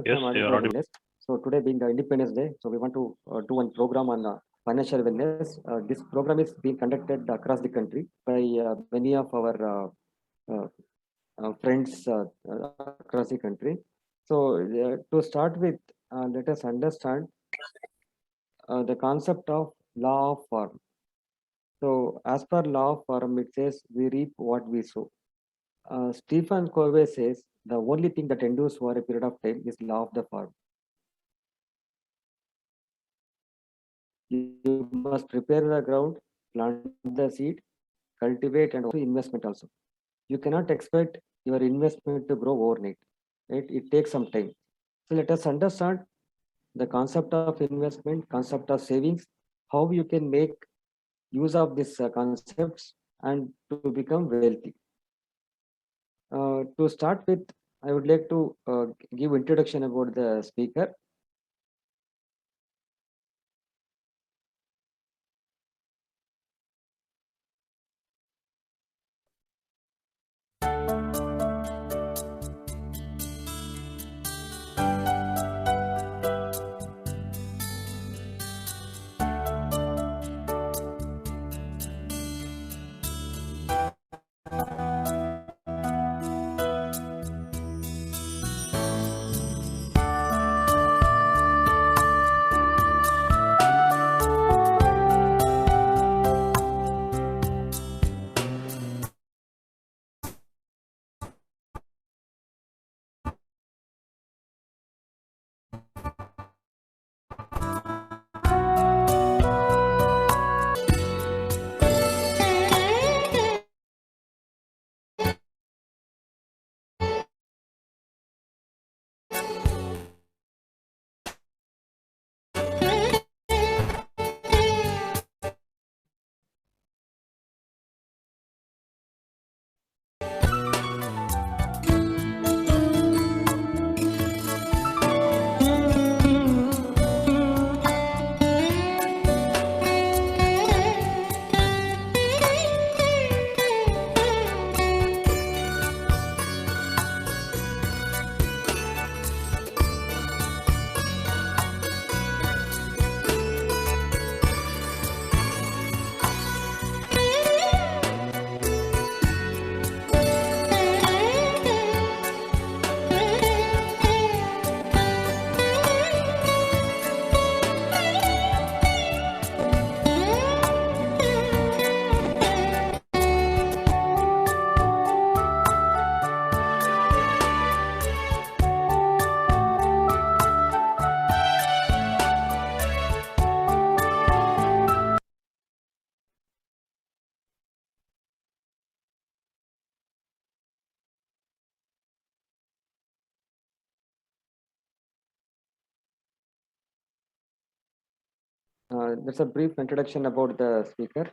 Yes, I'm you audible are or audible. wellness. So today being the Independence Day, so we want to do one program on financial wellness. This program is being conducted across the country by many of our uh, friends across the country. So to start with, let us understand the concept of law of farm. So as per law of farm, it says we reap what we sow. Stephen Covey says the only thing that endures for a period of time is law of the farm. You must prepare the ground, plant the seed, cultivate, and also investment also. You cannot expect your investment to grow overnight. Right? It takes some time. So let us understand the concept of investment, concept of savings, how you can make use of these concepts and to become wealthy. To start with, I would like to give introduction about the speaker. That's a brief introduction about the speaker.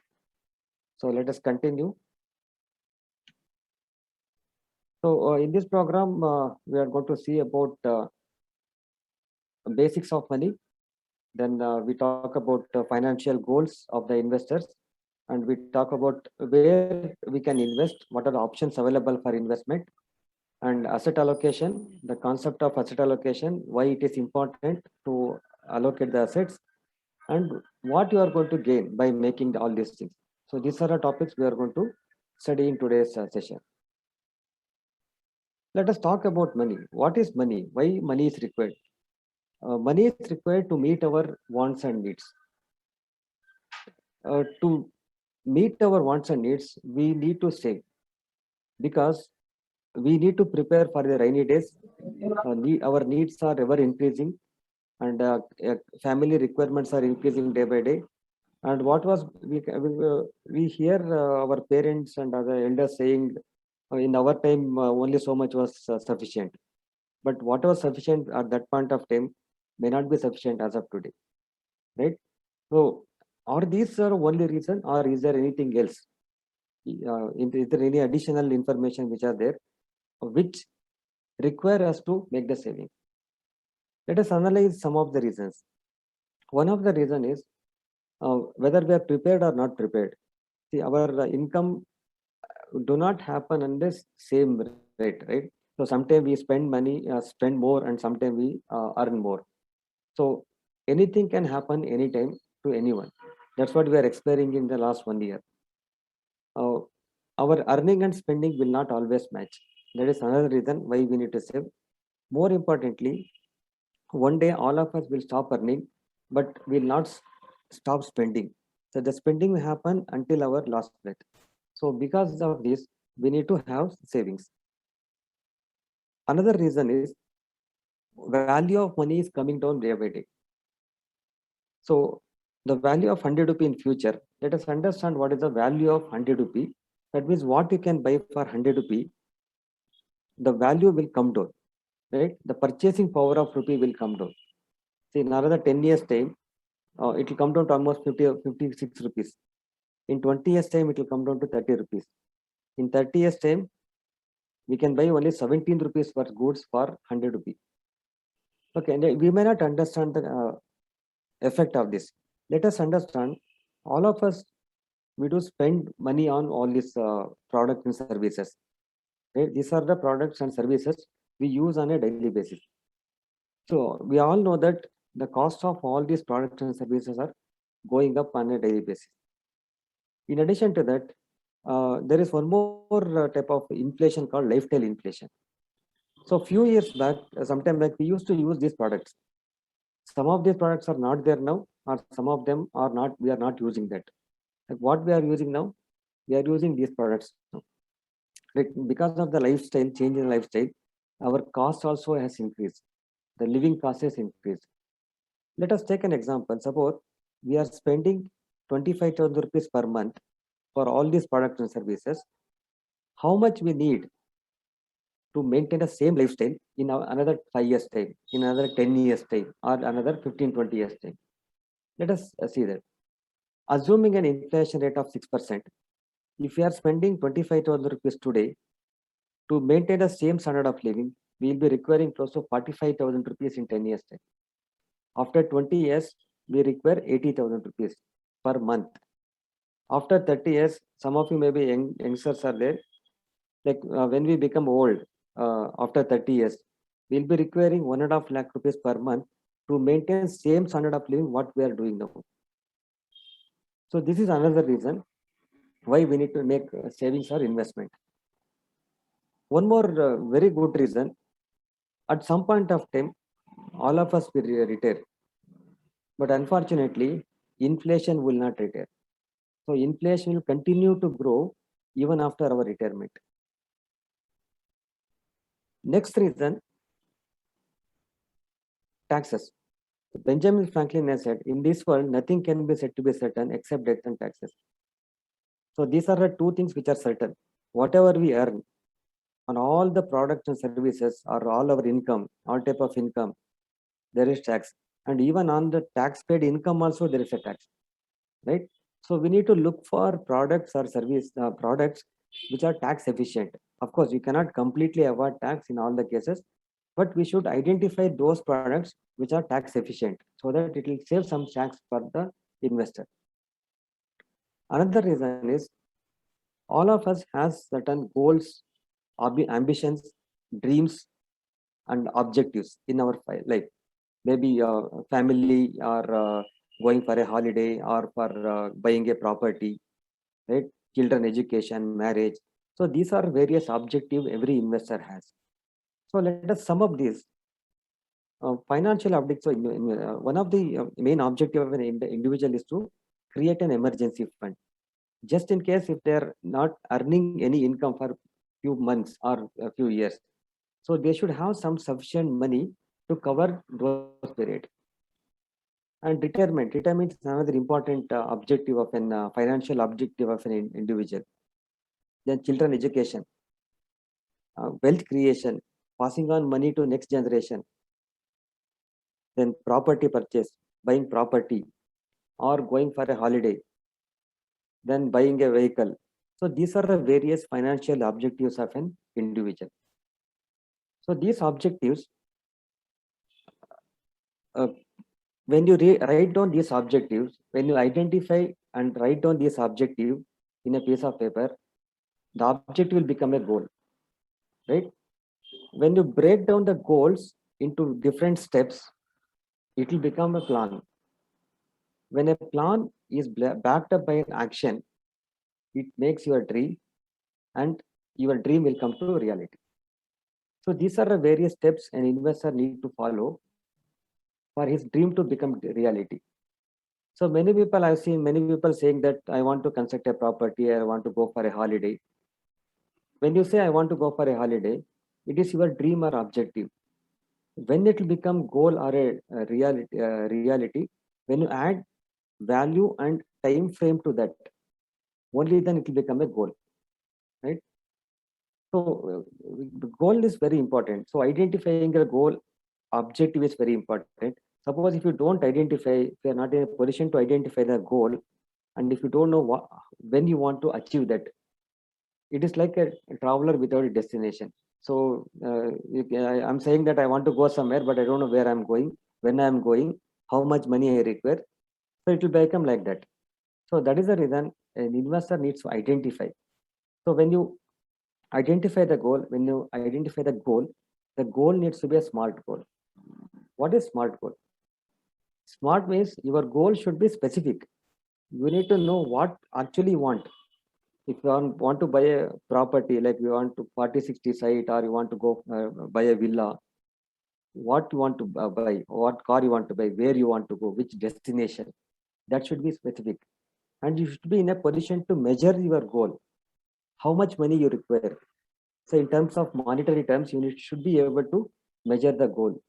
So let us continue. So in this program, we are going to see about basics of money. Then we talk about financial goals of the investors, and we talk about where we can invest, what are the options available for investment, and asset allocation, the concept of asset allocation, why it is important to allocate the assets, and what you are going to gain by making all these things. So these are the topics we are going to study in today's session. Let us talk about money. What is money? Why money is required? Money is required to meet our wants and needs. To meet our wants and needs, we need to save because we need to prepare for the rainy days. Our needs are ever increasing, and family requirements are increasing day by day. And what was we hear our parents and other elders saying, in our time only so much was sufficient. But what was sufficient at that point of time may not be sufficient as of today, right? So, are these are only reason, or is there anything else? Is there any additional information which are there, which require us to make the saving? Let us analyze some of the reasons. One of the reason is whether we are prepared or not prepared. See, our income do not happen on the same rate, right? So sometimes we spend money, spend more, and sometimes we earn more. So anything can happen anytime to anyone. That's what we are experiencing in the last 1 year. Uh, our earning and spending will not always match. That is another reason why we need to save. More importantly, one day all of us will stop earning, but will not stop spending. So the spending will happen until our last breath. So because of this, we need to have savings. Another reason is value of money is coming down day by day. So the value of 100 rupee in future, let us understand what is the value of 100 rupee. That means what you can buy for 100 rupee, the value will come down, right? The purchasing power of rupee will come down. See, in another 10 years time, it will come down to almost 50 or 56 rupees. In 20 years time, it will come down to 30 rupees. In 30 years time, we can buy only 17 rupees worth goods for 100 rupees. Okay, and we may not understand the effect of this. Let us understand, all of us, we do spend money on all these products and services. Right? These are the products and services we use on a daily basis. So we all know that the cost of all these products and services are going up on a daily basis. In addition to that, there is one more type of inflation called lifestyle inflation. So few years back, sometime back, we used to use these products. Some of these products are not there now, or some of them are not. We are not using that. Like what we are using now, we are using these products now. Like because of the lifestyle change in lifestyle, our cost also has increased. The living cost has increased. Let us take an example. Suppose we are spending 25,000 rupees per month for all these products and services. How much we need to maintain the same lifestyle in another 5 years time, in another 10 years time, or another 15, 20 years time? Let us see that. Assuming an inflation rate of 6%, if we are spending 25,000 rupees today, to maintain the same standard of living, we will be requiring close to 45,000 rupees in 10 years time. After 20 years, we require 80,000 rupees per month. After 30 years, some of you may be youngsters are there. Like when we become old, after 30 years, we'll be requiring 1.5 lakh rupees per month to maintain same standard of living what we are doing now. So this is another reason why we need to make savings or investment. One more very good reason, at some point of time, all of us will retire. But unfortunately, inflation will not retire. So inflation will continue to grow even after our retirement. Next reason, taxes. Benjamin Franklin has said, in this world, nothing can be said to be certain except death and taxes. So these are the two things which are certain. Whatever we earn on all the products and services or all our income, all type of income, there is tax. And even on the tax paid income also there is a tax, right? So we need to look for products or service products which are tax efficient. Of course, you cannot completely avoid tax in all the cases, but we should identify those products which are tax efficient so that it will save some tax for the investor. Another reason is all of us has certain goals, ambitions, dreams, and objectives in our life. Maybe family or going for a holiday or for buying a property, right? Children education, marriage. So these are various objectives every investor has. So let us sum up this. Financial objectives. So one of the main objective of an individual is to create an emergency fund, just in case if they are not earning any income for few months or a few years. So they should have some sufficient money to cover those period. And retirement is another important objective of an financial objective of an individual. Then children education, wealth creation, passing on money to next generation. Then property purchase, buying property or going for a holiday. Then buying a vehicle. So these are the various financial objectives of an individual. So these objectives, uh, when you write down these objectives, when you identify and write down these objectives in a piece of paper, the objective will become a goal, right? when you break down the goals into different steps, it will become a plan. When a plan is backed up by an action, it makes your dream, and your dream will come to reality. So these are the various steps an investor need to follow for his dream to become reality. So many people, I've seen many people saying that I want to construct a property, I want to go for a holiday. When you say I want to go for a holiday, it is your dream or objective. When it will become goal or a reality, when you add value and time frame to that, only then it will become a goal, right? So the goal is very important. So identifying a goal objective is very important. Suppose if you don't identify, if you are not in a position to identify the goal, and if you don't know when you want to achieve that, it is like a traveler without a destination. So I'm saying that I want to go somewhere, but I don't know where I'm going, when I'm going, how much money I require. So it will become like that. So that is the reason an investor needs to identify. So when you identify the goal, the goal needs to be a smart goal. What is smart goal? Smart means your goal should be specific. You need to know what actually you want. If you want to buy a property, like you want to 40-60 site, or you want to go buy a villa, what you want to buy, what car you want to buy, where you want to go, which destination, that should be specific. And you should be in a position to measure your goal, how much money you require. So in terms of monetary terms, should be able to measure the goal,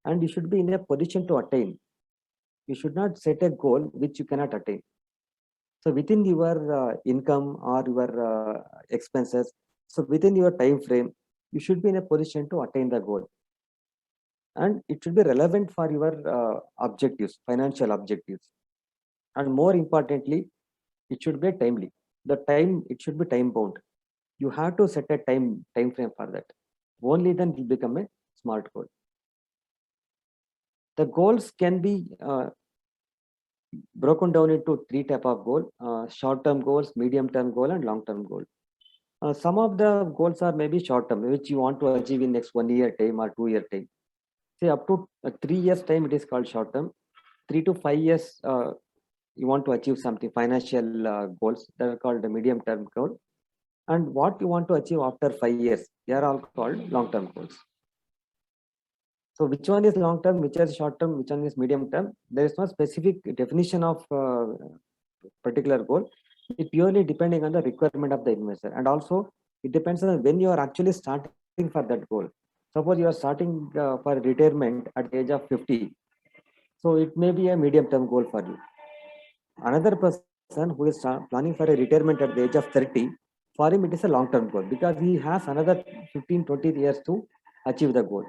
and you should be in a position to attain. You should not set a goal which you cannot attain. So within your income or your expenses, so within your time frame, you should be in a position to attain the goal, and it should be relevant for your objectives, financial objectives, and more importantly, it should be timely. The time, it should be time bound. You have to set a time frame for that. Only then it will become a smart goal. The goals can be broken down into three type of goal: short-term goals, medium-term goal, and long-term goal. Some of the goals are maybe short-term, which you want to achieve in next 1 year time or 2 year time. Say up to 3 years time, it is called short-term. 3 to 5 years, you want to achieve something, financial goals, that are called the medium-term goal. And what you want to achieve after 5 years, they are all called long-term goals. So which one is long term, which is short term, which one is medium term? There is no specific definition of particular goal. It purely depending on the requirement of the investor, and also it depends on when you are actually starting for that goal. Suppose you are starting for retirement at the age of 50, so it may be a medium term goal for you. Another person who is planning for a retirement at the age of 30, for him it is a long term goal, because he has another 15-20 years to achieve the goal.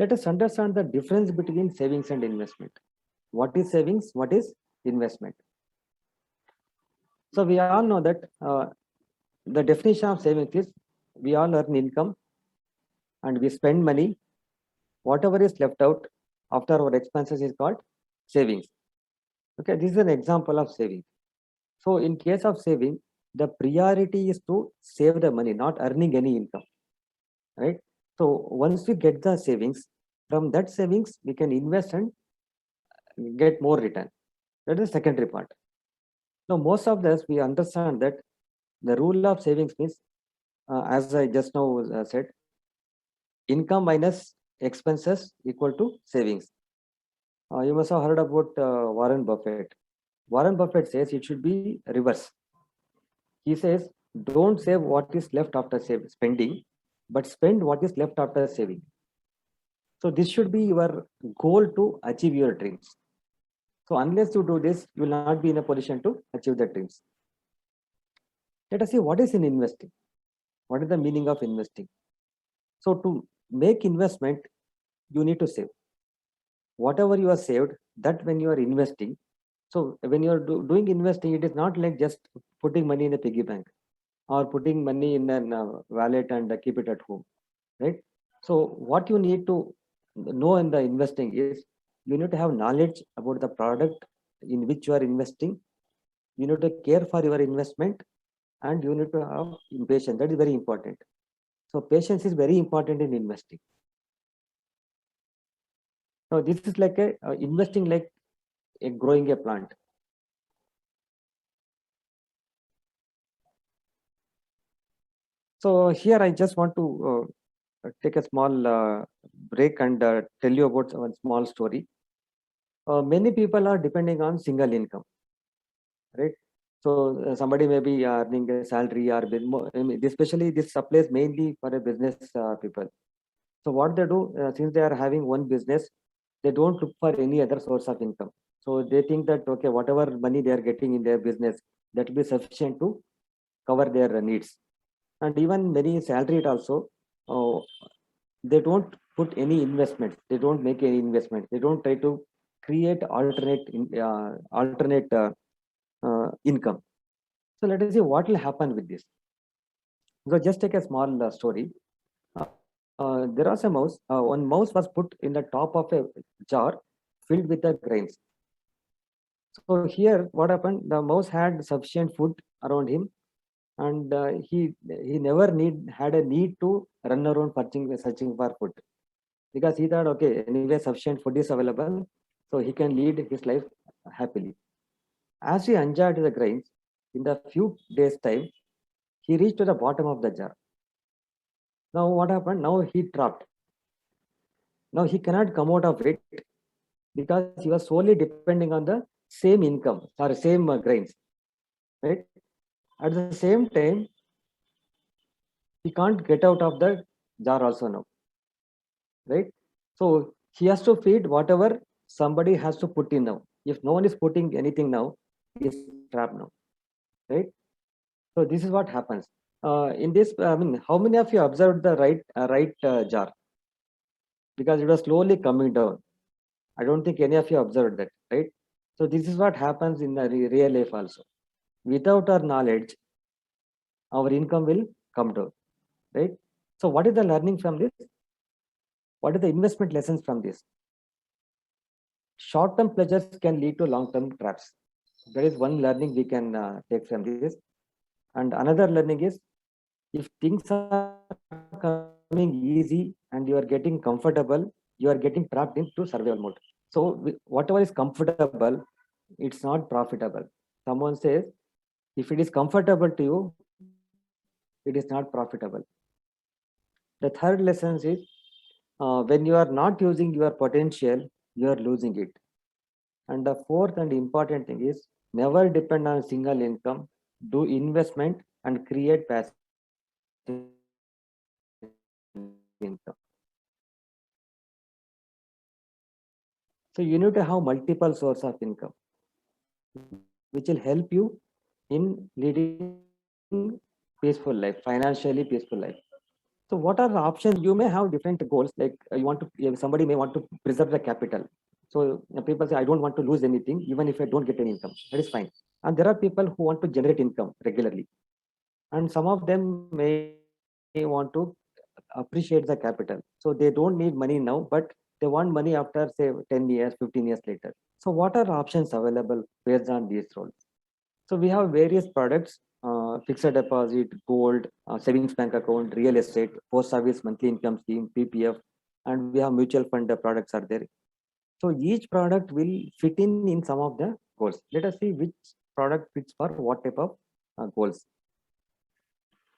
Let us understand the difference between savings and investment. What is savings? What is investment? So we all know that the definition of savings is we all earn income and we spend money. Whatever is left out after our expenses is called savings. Okay, this is an example of saving. So in case of saving, the priority is to save the money, not earning any income, right? So once we get the savings, from that savings we can invest and get more return. That is the secondary part. Now, most of us, we understand that the rule of savings means, as I just now said, income minus expenses equal to savings. You must have heard about Warren Buffett. Warren Buffett says it should be reverse. He says, don't save what is left after spending, but spend what is left after saving. So this should be your goal to achieve your dreams. So unless you do this, you will not be in a position to achieve the dreams. Let us see what is in investing. What is the meaning of investing? So to make investment, you need to save. Whatever you have saved, that when you are investing. So when you are doing investing, it is not like just putting money in a piggy bank or putting money in a wallet and keep it at home, right? So what you need to know in the investing is you need to have knowledge about the product in which you are investing. You need to care for your investment, and you need to have patience. That is very important. So patience is very important in investing. Now this is like a investing like a growing a plant. So here I just want to take a small break and tell you about one small story. Many people are depending on single income, right? So somebody may be earning a salary or I mean, especially this applies mainly for a business people. So what they do, since they are having one business, they don't look for any other source of income. So they think that okay, whatever money they are getting in their business, that will be sufficient to cover their needs. And even many salaried also, uh, they don't put any investment. They don't make any investment. They don't try to create alternate income. So let us see what will happen with this. So just take a small story. Uh, there was a mouse. One mouse was put in the top of a jar filled with the grains. So here, what happened? The mouse had sufficient food around him, and he never had a need to run around searching for food, because he thought, okay, anyway, sufficient food is available, so he can lead his life happily. As he enjoyed the grains, in the few days' time, he reached to the bottom of the jar. Now, what happened? Now he trapped. Now he cannot come out of it because he was solely depending on the same income or same grains, right? At the same time, he can't get out of the jar also now, right? So he has to feed whatever somebody has to put in now. If no one is putting anything now, he is trapped now, right? So this is what happens. In this, I mean, how many of you observed the right jar? Because it was slowly coming down. I don't think any of you observed that, right? So this is what happens in the real life also. Without our knowledge, our income will come down, right? So what is the learning from this? What are the investment lessons from this? Short-term pleasures can lead to long-term traps. That is one learning we can take from this. And another learning is, if things are coming easy and you are getting comfortable, you are getting trapped into survival mode. So whatever is comfortable, it's not profitable. Someone says, if it is comfortable to you, it is not profitable. The third lesson is, when you are not using your potential, you are losing it. And the fourth and important thing is, never depend on single income, do investment and create passive income. So you need to have multiple source of income, which will help you in leading peaceful life, financially peaceful life. So what are the options? You may have different goals, like somebody may want to preserve the capital. So people say, I don't want to lose anything, even if I don't get any income. That is fine. And there are people who want to generate income regularly. And some of them may want to appreciate the capital. So they don't need money now, but they want money after, say, 10 years, 15 years later. So what are options available based on these roles? So we have various products, fixed deposit, gold, savings bank account, real estate, post service monthly income scheme, PPF, and we have mutual fund products are there. So each product will fit in some of the goals. Let us see which product fits for what type of goals.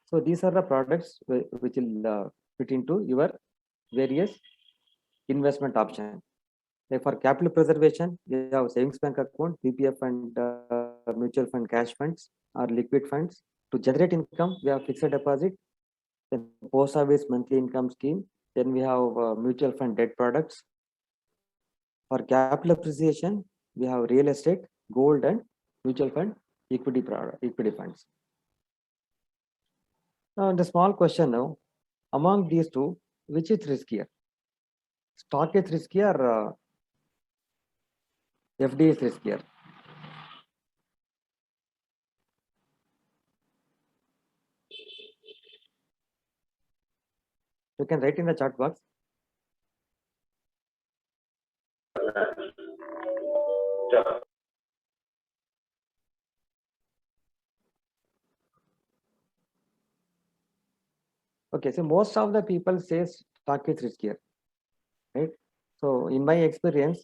So these are the products which will fit into your various investment option. Like for capital preservation, you have savings bank account, PPF, and mutual fund cash funds or liquid funds. To generate income, we have fixed deposit, then post service monthly income scheme. Then we have mutual fund debt products. For capital appreciation, we have real estate, gold, and mutual fund equity funds. Now, the small question now, among these two, which is riskier? Stock is riskier or FD is riskier? You can write in the chat box. Okay, so most of the people say stock is riskier, right? So in my experience,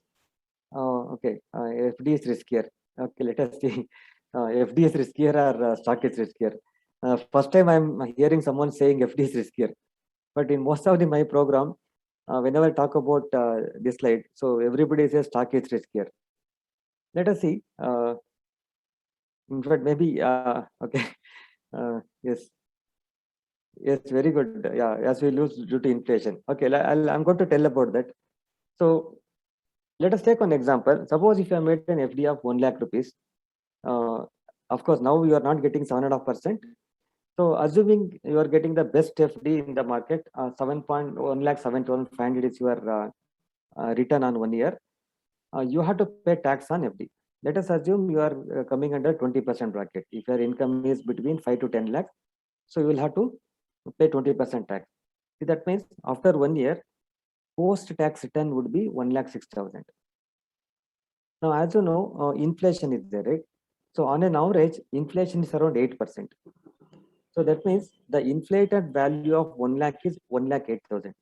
okay, FD is riskier. Okay, let us see. FD is riskier or stock is riskier. First time I'm hearing someone saying FD is riskier. But in most of my program, whenever I talk about this slide, so everybody says stock is riskier. Let us see. In fact, maybe okay. Yes, yes, very good. Yeah, as we lose due to inflation. Okay, I'm going to tell about that. So let us take one example. Suppose if you have made an FD of 1 lakh rupees, uh, of course now you are not getting 7.5%. So assuming you are getting the best FD in the market, 7.1 lakh 7,500 is your return on 1 year. You have to pay tax on FD. Let us assume you are coming under 20% bracket. If your income is between 5 to 10 lakhs, so you will have to pay 20% tax. See, that means after 1 year, post-tax return would be 1 lakh 6,000. Now, as you know, inflation is there, right? So on an average, inflation is around 8%. So that means the inflated value of 1 lakh is 1 lakh 8,000.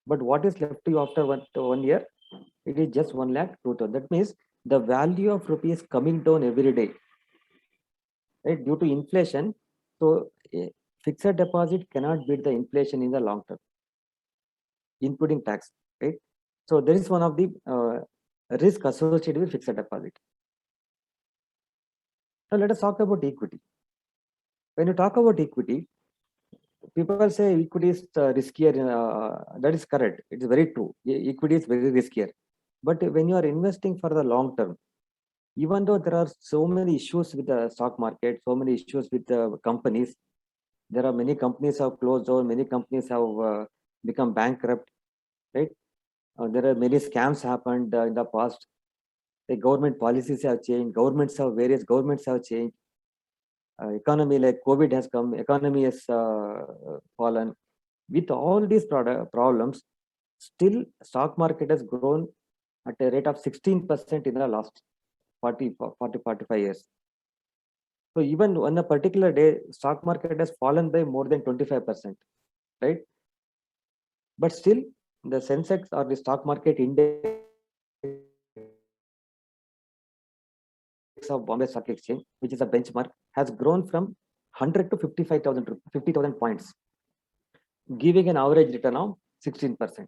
But what is left to you after 1 year? It is just 1 lakh 2,000. That means the value of rupee is coming down every day, right? Due to inflation. So a fixed deposit cannot beat the inflation in the long term, including tax, right? So there is one of the risk associated with fixed deposit. Now let us talk about equity. When you talk about equity, people say equity is riskier. That is correct. It's very true. Equity is very riskier. But when you are investing for the long term, even though there are so many issues with the stock market, so many issues with the companies, there are many companies have closed down, many companies have become bankrupt, right? There are many scams happened in the past. The government policies have changed. Various governments have changed. Economy like COVID has come. Economy has fallen. With all these problems, still stock market has grown at a rate of 16% in the last 45 years. So even on a particular day, stock market has fallen by more than 25%, right? But still, the Sensex or the stock market index of Bombay Stock Exchange, which is a benchmark, has grown from 100 to 50,000 points, giving an average return of 16%.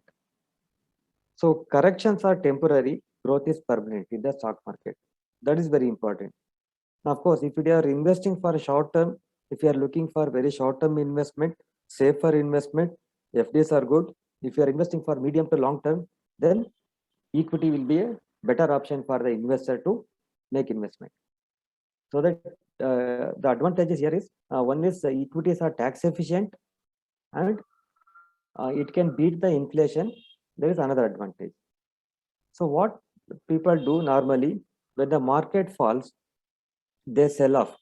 So corrections are temporary, growth is permanent in the stock market. That is very important. Now, of course, if you are investing for a short term, if you are looking for very short term investment, safer investment, FDs are good. If you are investing for medium to long term, then equity will be a better option for the investor to make investment. So that the advantages here is one is equities are tax efficient and it can beat the inflation. There is another advantage. So what people do normally when the market falls, they sell off,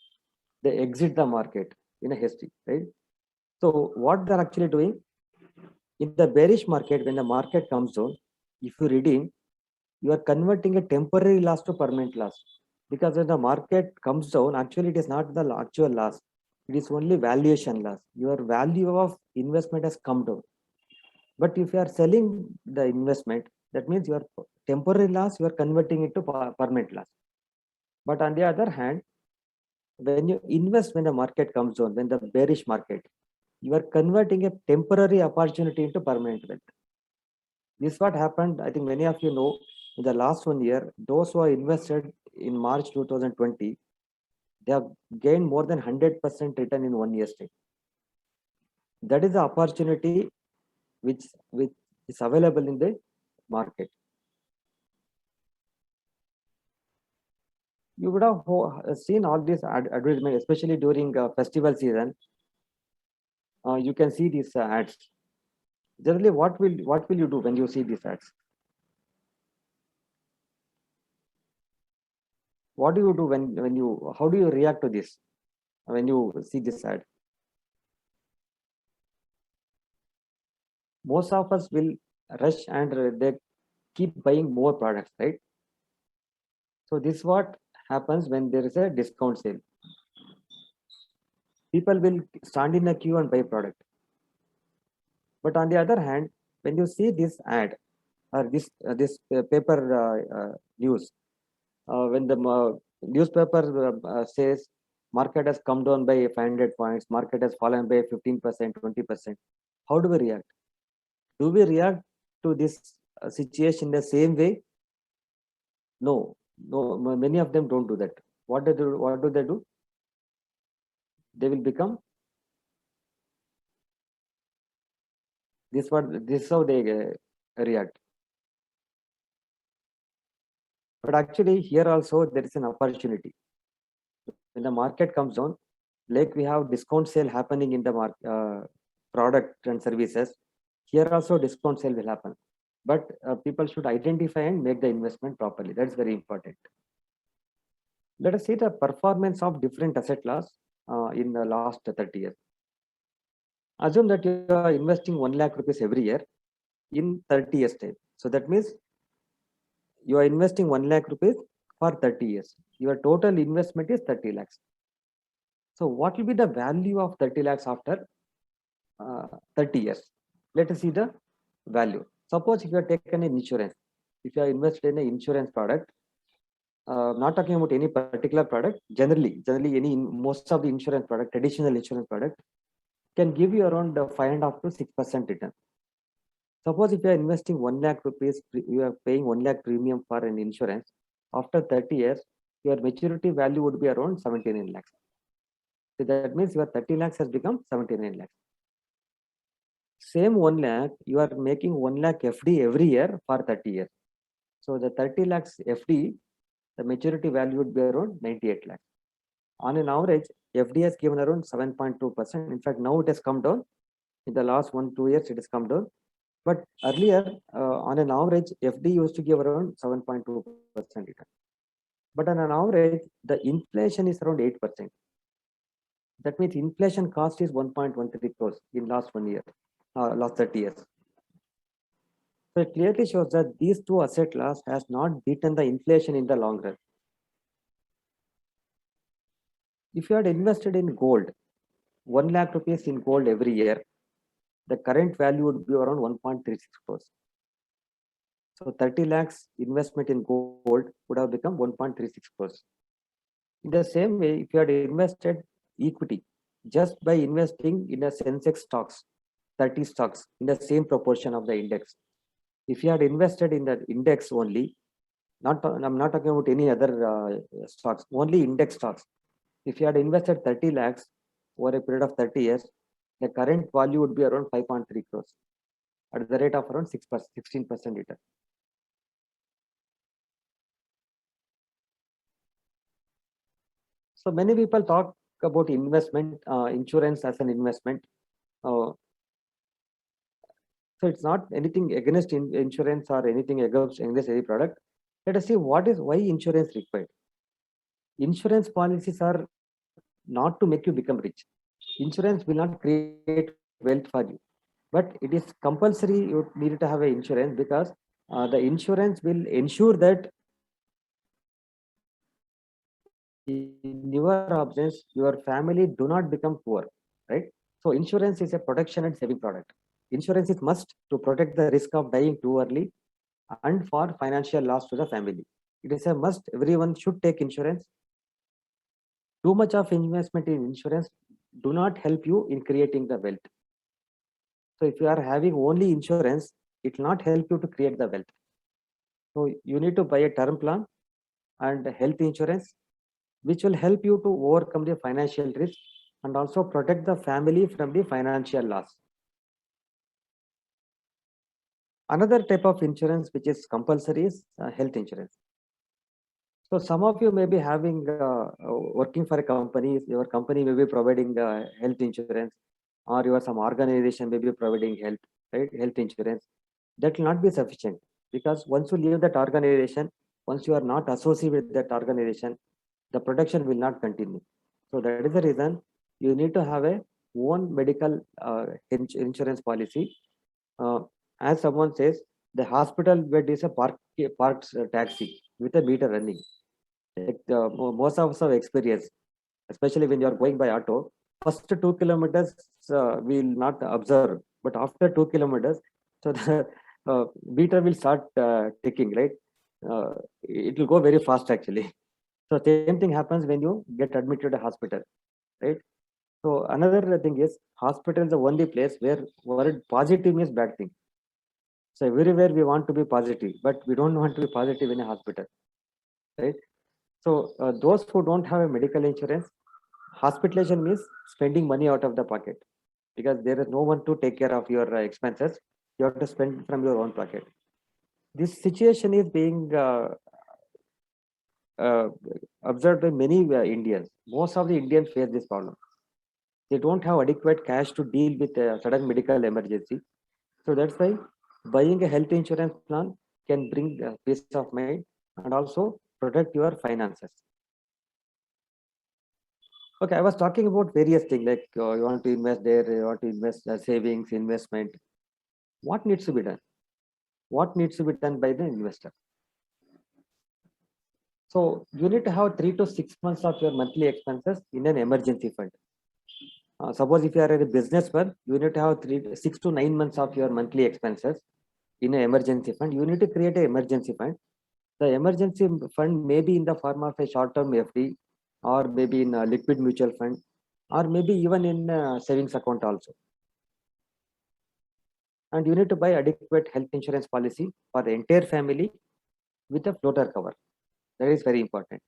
they exit the market in a hasty, right? So what they're actually doing in the bearish market, when the market comes down, if you redeem, you are converting a temporary loss to permanent loss. Because when the market comes down, actually it is not the actual loss. It is only valuation loss. Your value of investment has come down. But if you are selling the investment, that means your temporary loss, you are converting it to permanent loss. But on the other hand, when you invest when the market comes down, when the bearish market, you are converting a temporary opportunity into permanent wealth. This is what happened. I think many of you know in the last 1 year, those who are invested in March 2020, they have gained more than 100% return in 1 year's time. That is the opportunity which is available in the market. You would have seen all these advertisements, especially during festival season. You can see these ads. Generally, what will you do when you see these ads? What do you do when you how do you react to this when you see this ad? Most of us will rush and they keep buying more products, right? So this is what happens when there is a discount sale. People will stand in a queue and buy product. But on the other hand, when you see this ad or this paper news, when the newspaper says market has come down by 500 points, market has fallen by 15%, 20%, how do we react? Do we react to this situation the same way? No, no. Many of them don't do that. What do they do? What do they do? They will become this. What this is how they react. But actually, here also there is an opportunity. When the market comes down, like we have discount sale happening in the product and services, here also discount sale will happen. But people should identify and make the investment properly. That's very important. Let us see the performance of different asset class in the last 30 years. Assume that you are investing 1 lakh rupees every year in 30 years time. So that means you are investing 1 lakh rupees for 30 years. Your total investment is 30 lakhs. So what will be the value of 30 lakhs after 30 years? Let us see the value. Suppose if you have taken an insurance, if you are invested in an insurance product, not talking about any particular product, generally most of the insurance product, traditional insurance product, can give you around 5.5 to 6% return. Suppose if you are investing 1 lakh rupees, you are paying 1 lakh premium for an insurance. After 30 years, your maturity value would be around 79 lakhs. So that means your 30 lakhs has become 79 lakhs. Same 1 lakh, you are making 1 lakh FD every year for 30 years. So the 30 lakhs FD, the maturity value would be around 98 lakhs. On an average, FD has given around 7.2%. In fact, now it has come down. In the last 1-2 years, it has come down. But earlier, on an average, FD used to give around 7.2% return. But on an average, the inflation is around 8%. That means inflation cost is 1.13 crores in last 1 year, last 30 years. So it clearly shows that these two asset class has not beaten the inflation in the long run. If you had invested in gold, 1 lakh rupees in gold every year, the current value would be around 1.36 crores. So 30 lakhs investment in gold would have become 1.36 crores. In the same way, if you had invested equity just by investing in a Sensex stocks, 30 stocks in the same proportion of the index, if you had invested in the index only, I'm not talking about any other stocks, only index stocks. If you had invested 30 lakhs over a period of 30 years, the current value would be around 5.3 crores at the rate of around 16% return. So many people talk about investment, insurance as an investment. So it's not anything against insurance or anything against any product. Let us see why insurance required. Insurance policies are not to make you become rich. Insurance will not create wealth for you, but it is compulsory you need to have an insurance because the insurance will ensure that in your absence, your family do not become poor, right? So insurance is a protection and saving product. Insurance is must to protect the risk of dying too early and for financial loss to the family. It is a must. Everyone should take insurance. Too much of investment in insurance do not help you in creating the wealth. So if you are having only insurance, it will not help you to create the wealth. So you need to buy a term plan and health insurance, which will help you to overcome the financial risk and also protect the family from the financial loss. Another type of insurance which is compulsory is health insurance. So some of you may be having working for a company, your company may be providing health insurance, or your some organization may be providing health insurance. That will not be sufficient because once you leave that organization, once you are not associated with that organization, the protection will not continue. So that is the reason you need to have a own medical insurance policy. As someone says, the hospital bed is a parked taxi with a meter running. Like most of us have experience, especially when you are going by auto. First 2 kilometers we will not observe but after 2 kilometers, so the meter will start ticking, right? It will go very fast actually. So same thing happens when you get admitted to hospital, right? So another thing is hospital is the only place where word positive means bad thing. So everywhere we want to be positive, but we don't want to be positive in a hospital, right? So those who don't have a medical insurance, hospitalization means spending money out of the pocket because there is no one to take care of your expenses. You have to spend from your own pocket. This situation is being uh, observed by many Indians. Most of the Indians face this problem. They don't have adequate cash to deal with a sudden medical emergency. So that's why buying a health insurance plan can bring peace of mind and also protect your finances. Okay, I was talking about various things like you want to invest there, you want to invest savings, investment. What needs to be done? What needs to be done by the investor? So you need to have 3 to 6 months of your monthly expenses in an emergency fund. Suppose if you are a businessman, you need to have 6 to 9 months of your monthly expenses in an emergency fund. You need to create an emergency fund. The emergency fund may be in the form of a short-term FD, or maybe in a liquid mutual fund, or maybe even in a savings account also. And you need to buy adequate health insurance policy for the entire family with a floater cover. That is very important.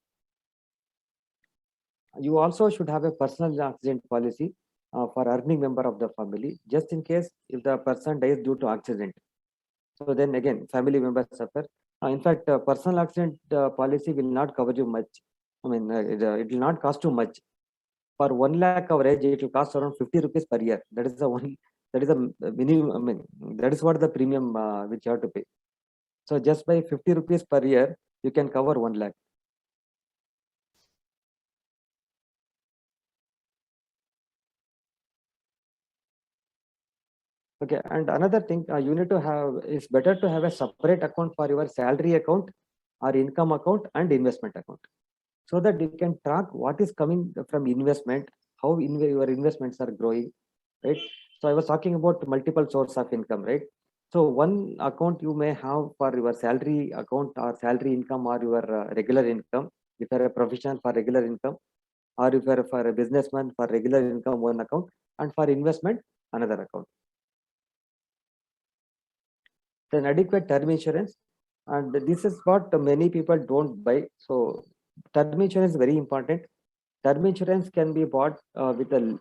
You also should have a personal accident policy for earning member of the family, just in case if the person dies due to accident. So then again, family members suffer. In fact, personal accident policy will not cover you much. I mean, it will not cost you much. For 1 lakh coverage, it will cost around 50 rupees per year. That is the one. That is the minimum. I mean, that is what the premium which you have to pay. So just by 50 rupees per year, you can cover 1 lakh. Okay, and another thing you need to have is better to have a separate account for your salary account or income account and investment account, so that you can track what is coming from investment, how your investments are growing, right? So I was talking about multiple source of income, right? So one account you may have for your salary account or salary income or your regular income, if you're a professional for regular income, or if you're for a businessman for regular income one account, and for investment another account. Then adequate term insurance, and this is what many people don't buy. So term insurance is very important. Term insurance can be bought with a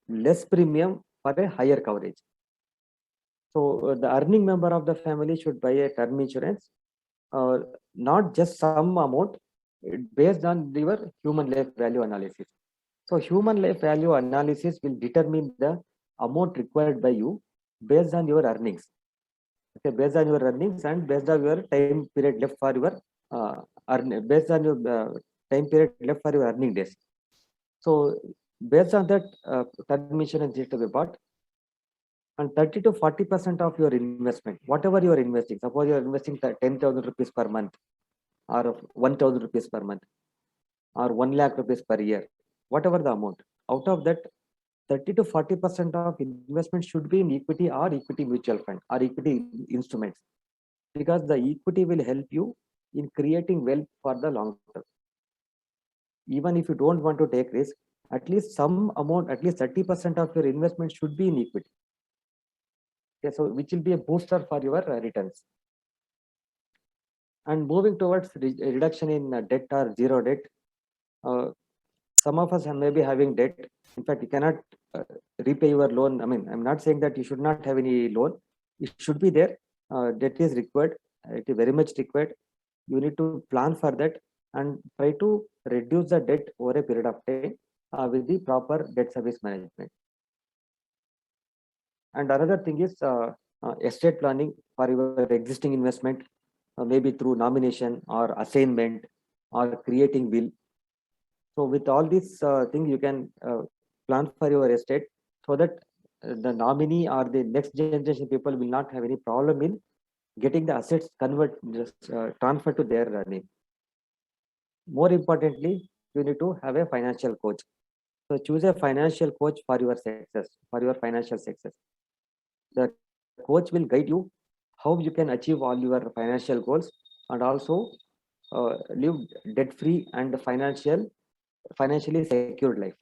less premium for a higher coverage. So the earning member of the family should buy a term insurance, uh, not just some amount, based on your human life value analysis. So human life value analysis will determine the amount required by you based on your earnings. Okay, based on your earnings and based on your time period left for your based on your time period left for your earning days. So based on that, term insurance is to be bought, and 30 to 40% of your investment, whatever you are investing, suppose you are investing 10,000 rupees per month, or 1,000 rupees per month, or 1 lakh rupees per year, whatever the amount, out of that 30 to 40% of investment should be in equity or equity mutual fund or equity instruments, because the equity will help you in creating wealth for the long term. Even if you don't want to take risk, at least some amount, at least 30% of your investment should be in equity. Okay, so which will be a booster for your returns. And moving towards reduction in debt or zero debt, uh, some of us may be having debt. In fact, you cannot uh, repay your loan. I mean, I'm not saying that you should not have any loan. It should be there. Debt is required. It is very much required. You need to plan for that and try to reduce the debt over a period of time with the proper debt service management. And another thing is estate planning for your existing investment, maybe through nomination or assignment or creating will. So with all these things, you can plan for your estate, so that the nominee or the next generation people will not have any problem in getting the assets transferred to their name. More importantly, you need to have a financial coach. So choose a financial coach for your success, for your financial success. The coach will guide you how you can achieve all your financial goals and also live debt free and financially secured life.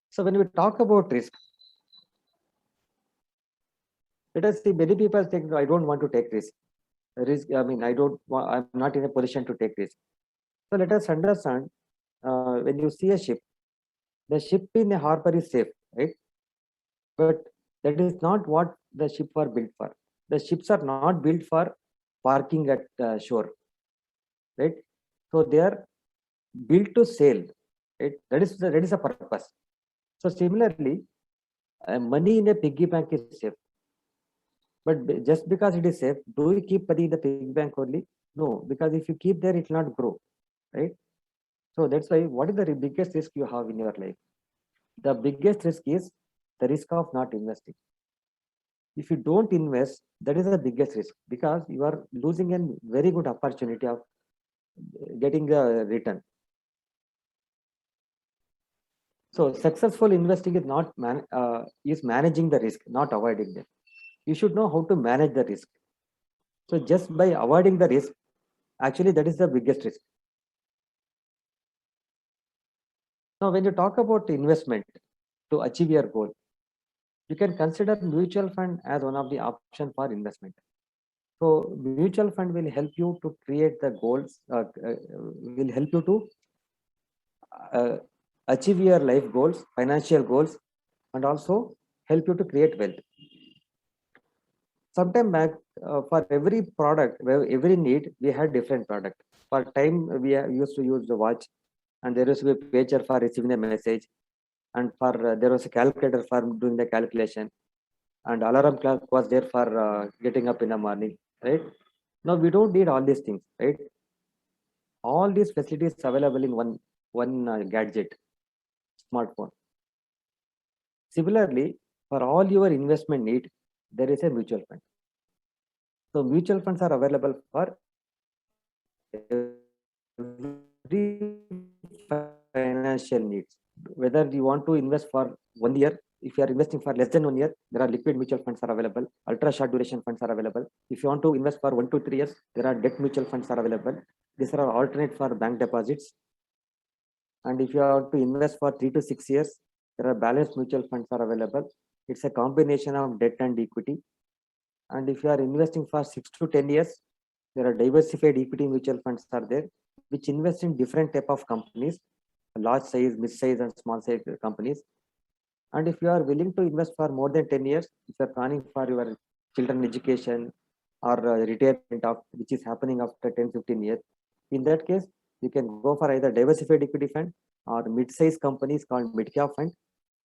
So when we talk about risk, let us see, many people think, "No, I don't want to take risk. I mean, I'm not in a position to take risk." So let us understand, when you see a ship, the ship in a harbor is safe, right? But that is not what the ship were built for. The ships are not built for parking at shore, right? So they are built to sail, right? That is the purpose. So similarly, money in a piggy bank is safe. But just because it is safe, do you keep money in the piggy bank only? No, because if you keep there, it will not grow, right? So that's why, what is the biggest risk you have in your life? The biggest risk is the risk of not investing. If you don't invest, that is the biggest risk, because you are losing a very good opportunity of getting a return. So successful investing is not is managing the risk, not avoiding them. You should know how to manage the risk. So just by avoiding the risk, actually that is the biggest risk. Now, when you talk about investment to achieve your goal, you can consider mutual fund as one of the option for investment. So mutual fund will help you to create the goals, will help you to uh, achieve your life goals, financial goals, and also help you to create wealth. Sometime back, for every product, every need, we had different product. For time, we used to use the watch, and there used to be a pager for receiving the message, and for there was a calculator for doing the calculation, and alarm clock was there for getting up in the morning, right? Now we don't need all these things, right? All these facilities available in one gadget, smartphone. Similarly, for all your investment need, there is a mutual fund. So mutual funds are available for every financial needs. Whether you want to invest for 1 year, if you are investing for less than 1 year, there are liquid mutual funds are available. Ultra short duration funds are available. If you want to invest for 1 to 3 years, there are debt mutual funds are available. These are alternate for bank deposits. And if you want to invest for 3 to 6 years, there are balanced mutual funds are available. It's a combination of debt and equity. And if you are investing for 6 to 10 years, there are diversified equity mutual funds are there, which invest in different type of companies, large size, mid size, and small size companies. And if you are willing to invest for more than 10 years, if you are planning for your children education or retirement of which is happening after 10-15 years, in that case, you can go for either diversified equity fund or mid-size companies called mid-cap fund,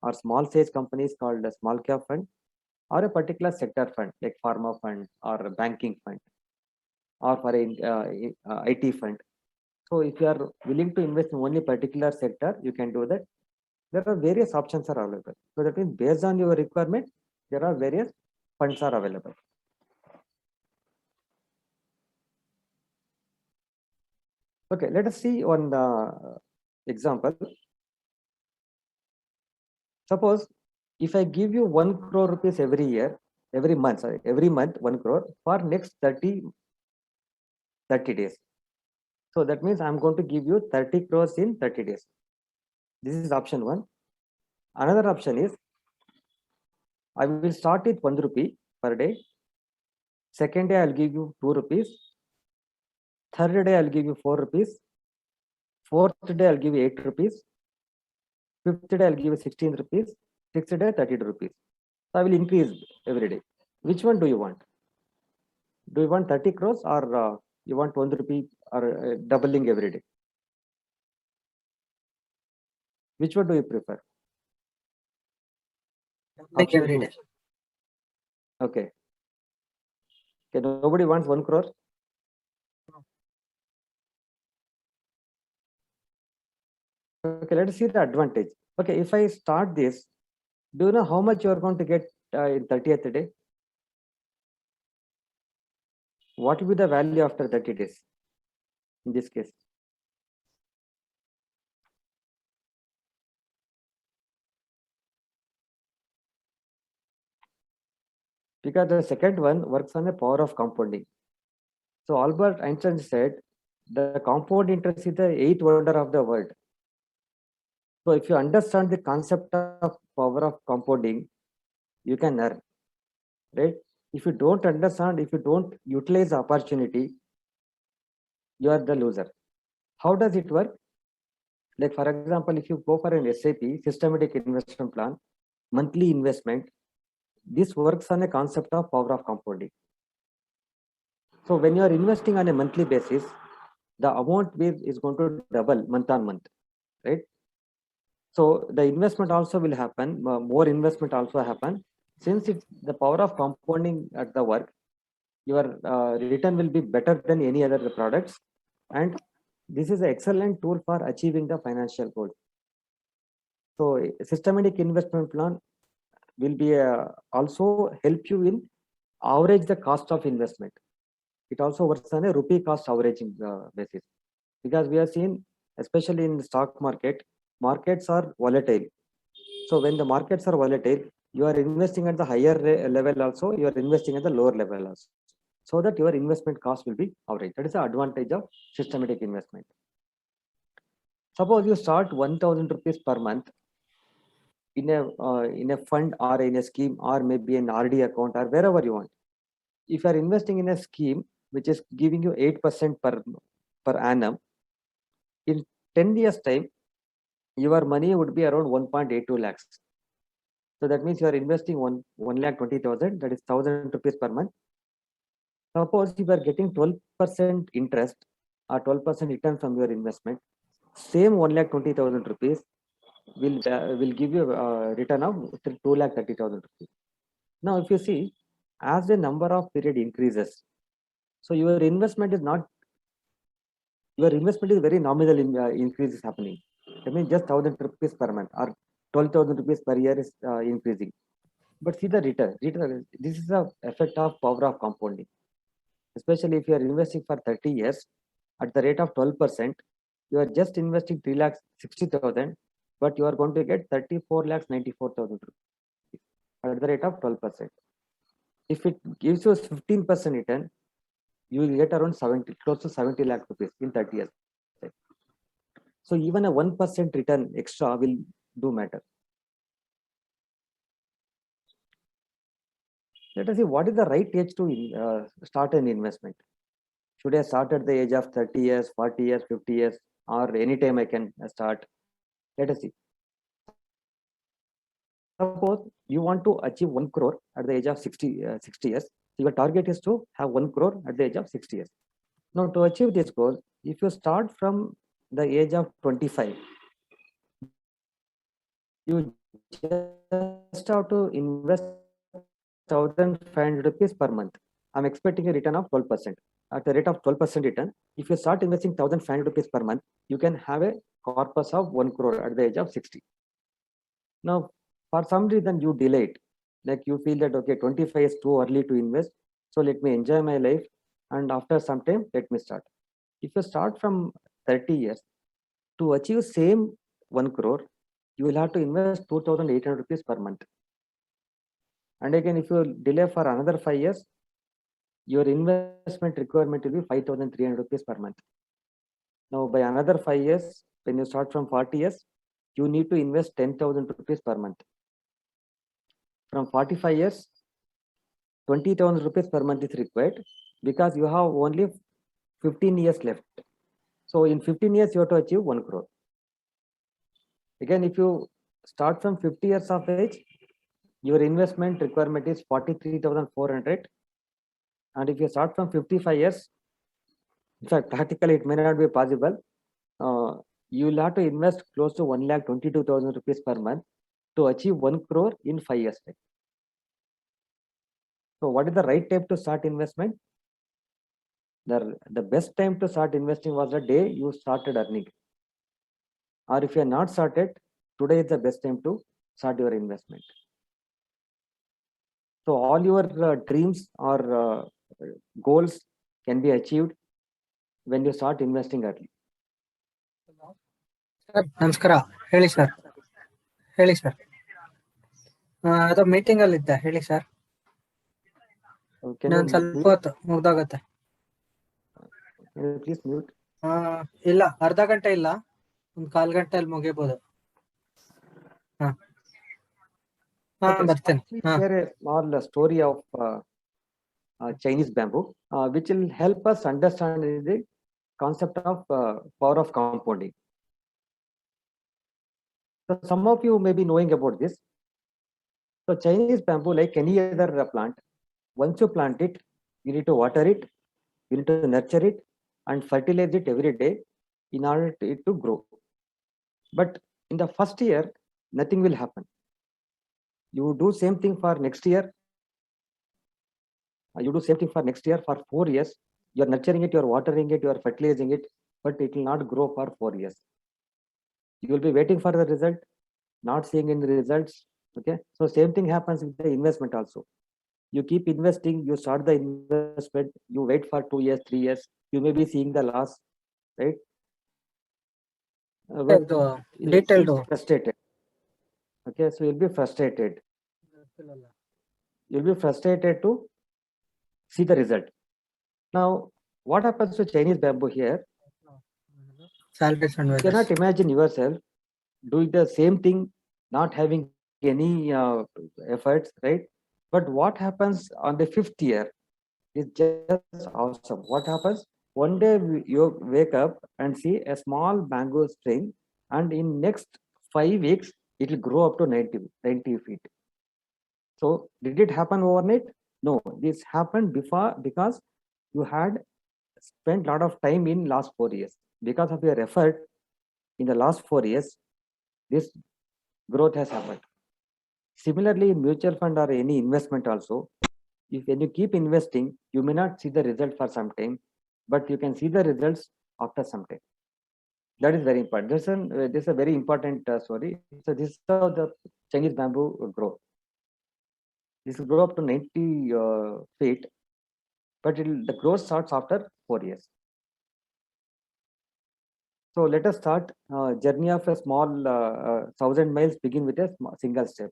or small size companies called a small cap fund, or a particular sector fund like pharma fund or a banking fund, or for a IT fund. So if you are willing to invest in only particular sector, you can do that. There are various options are available. So that means based on your requirement, there are various funds are available. Okay, let us see one example. Suppose if I give you 1 crore rupees every year, every month 1 crore for next 30 days. So that means I'm going to give you 30 crores in 30 days. This is option one. Another option is I will start with 1 rupee per day. Second day I'll give you 2 rupees. Third day I'll give you 4 rupees. Fourth day I'll give you 8 rupees. Fifth day I'll give you 16 rupees. Sixth day 32 rupees. So I will increase every day. Which one do you want? Do you want 30 crores or you want 1 rupee or doubling every day? Which one do you prefer? Like every day. Okay. Okay, nobody wants 1 crore. Okay, let's see the advantage. Okay, if I start this, do you know how much you are going to get in 30th day? What will be the value after 30 days in this case? because the second one works on the power of compounding. So Albert Einstein said, the compound interest is the eighth wonder of the world. So if you understand the concept of power of compounding, you can earn, right? If you don't understand, if you don't utilize the opportunity, you are the loser. How does it work? Like for example, if you go for an SIP, systematic investment plan, monthly investment, this works on a concept of power of compounding. So when you are investing on a monthly basis, the amount is going to double month on month, right? So the investment also will happen, more investment also happen. Since it's the power of compounding at the work, your return will be better than any other products. And this is an excellent tool for achieving the financial goal. So systematic investment plan will be also help you in average the cost of investment. It also works on a rupee cost averaging basis, because we have seen, especially in the stock market, markets are volatile. So when the markets are volatile, you are investing at the higher level also, you are investing at the lower level also, so that your investment cost will be average. That is the advantage of systematic investment. Suppose you start 1000 rupees per month in a fund or in a scheme, or maybe an RD account, or wherever you want. If you are investing in a scheme which is giving you 8% per annum, in 10 years time, your money would be around 1.82 lakhs. So that means you are investing 1,20,000, that is 1000 rupees per month. Suppose you are getting 12% interest or 12% return from your investment, same 1,20,000 rupees will give you a return of 2,30,000 rupees. Now, if you see, as the number of period increases, so your investment is very nominal increase is happening. That means just 1,000 rupees per month or 12,000 rupees per year is increasing. But see the return. This is the effect of power of compounding. Especially if you are investing for 30 years at the rate of 12%, you are just investing 3,60,000, but you are going to get 34,94,000 rupees at the rate of 12%. If it gives you 15% return, you will get around close to 70 lakh rupees in 30 years. So even a 1% return extra will do matter. Let us see what is the right age to start an investment. Should I start at the age of 30 years, 40 years, 50 years, or anytime I can start? Let us see. Suppose you want to achieve 1 crore at the age of 60 years. Your target is to have 1 crore at the age of 60 years. Now, to achieve this goal, if you start from the age of 25, you just have to invest 1,500 rupees per month. I'm expecting a return of 12%. At the rate of 12% return, if you start investing 1,500 rupees per month, you can have a corpus of 1 crore at the age of 60. Now, for some reason you delayed, like you feel that, okay, 25 is too early to invest, so let me enjoy my life, and after some time, let me start. If you start from 30 years, to achieve same 1 crore, you will have to invest 2,800 rupees per month. And again, if you delay for another 5 years, your investment requirement will be 5,300 rupees per month. Now, by another 5 years, when you start from 40 years, you need to invest 10,000 rupees per month. From 45 years, 20,000 rupees per month is required, because you have only 15 years left. So in 15 years, you have to achieve 1 crore. Again, if you start from 50 years of age, your investment requirement is 43,400. And if you start from 55 years, in fact, practically it may not be possible. You will have to invest close to 1,22,000 rupees per month to achieve 1 crore in 5 years time. So what is the right time to start investment? The best time to start investing was the day you started earning. Or if you are not started, today is the best time to start your investment. So all your dreams or goals can be achieved when you start investing early. Sir ನಮಸ್ಕಾರ. ಹೇಳಿ sir. ಅದು meeting ಅಲ್ಲಿ ಇದ್ದೆ, ಹೇಳಿ sir. Can ಇನ್ನೊಂದ್ you ಸ್ವಲ್ಪ mute? ಹೊತ್ತು ಮುಗ್ದೋಗತ್ತೆ. Can you please mute? ಇಲ್ಲ, ಅರ್ಧ ಗಂಟೆ ಇಲ್ಲ, ಒಂದ್ ಕಾಲ್ ಗಂಟೆಯಲ್ಲಿ ಮುಗಿಬೋದು. ಹಾ Okay, so ಬರ್ತೇನೆ. I will share a small story of Chinese bamboo, which will help us understand the concept of power of compounding. So some of you may be knowing about this. So Chinese bamboo, like any other plant, once you plant it, you need to water it, you need to nurture it and fertilize it every day in order to it to grow. But in the first year, nothing will happen. You do same thing for next year. You do same thing for next year. For 4 years, you are nurturing it, you are watering it, you are fertilizing it, but it will not grow for 4 years. You will be waiting for the result, not seeing any results. Okay, so same thing happens with the investment also. You keep investing, you start the investment, you wait for 2 years, 3 years, you may be seeing the loss, right? But ಇದು you'll detailed be frustrated. Okay, so you'll be frustrated. You'll be frustrated to see the result. Now, what happens to Chinese bamboo here? salaries and You wages. cannot imagine yourself doing the same thing, not having any efforts, right? But what happens on the 5th year is just awesome. What happens? One day you wake up and see a small bamboo string, and in next 5 weeks it will grow up to 90 feet. So did it happen overnight? No, this happened before because you had spent a lot of time in last 4 years. Because of your effort in the last 4 years, this growth has happened. Similarly, in mutual fund or any investment also, if when you keep investing, you may not see the result for some time, but you can see the results after some time. That is very important. This is a very important story. So this is how the Chinese bamboo will grow. This will grow up to 90 feet, but the growth starts after 4 years. So let us start journey of a small 1,000 miles begin with a single step.